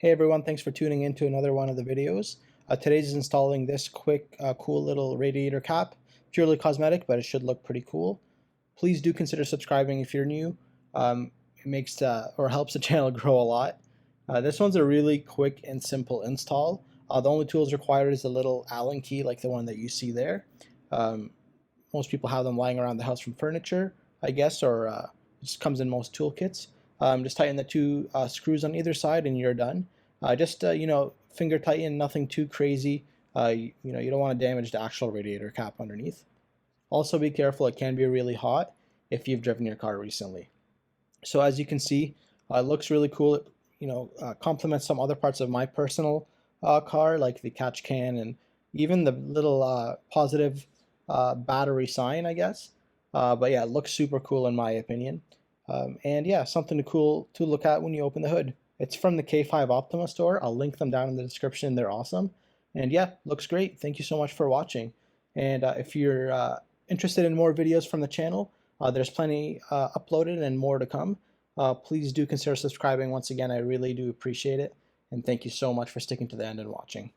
Hey everyone, thanks for tuning in to another one of the videos. Today's installing this quick, cool little radiator cap. Purely cosmetic, but it should look pretty cool. Please do consider subscribing if you're new. It makes or helps the channel grow a lot. This one's a really quick and simple install. The only tools required is a little Allen key like the one that you see there. Um, Most people have them lying around the house from furniture, I guess, or it just comes in most toolkits. Just tighten the two screws on either side and you're done. Just finger tighten, nothing too crazy. You don't want to damage the actual radiator cap underneath. Also be careful, it can be really hot if you've driven your car recently. So as you can see, it looks really cool. It complements some other parts of my personal car, like the catch can and even the little positive battery sign, I guess. But yeah, it looks super cool in my opinion. And yeah, something cool to look at when you open the hood. It's from the K5Optima store. I'll link them down in the description. They're awesome. And yeah, looks great. Thank you so much for watching. And if you're interested in more videos from the channel, there's plenty uploaded and more to come. Please do consider subscribing. Once again, I really do appreciate it. And thank you so much for sticking to the end and watching.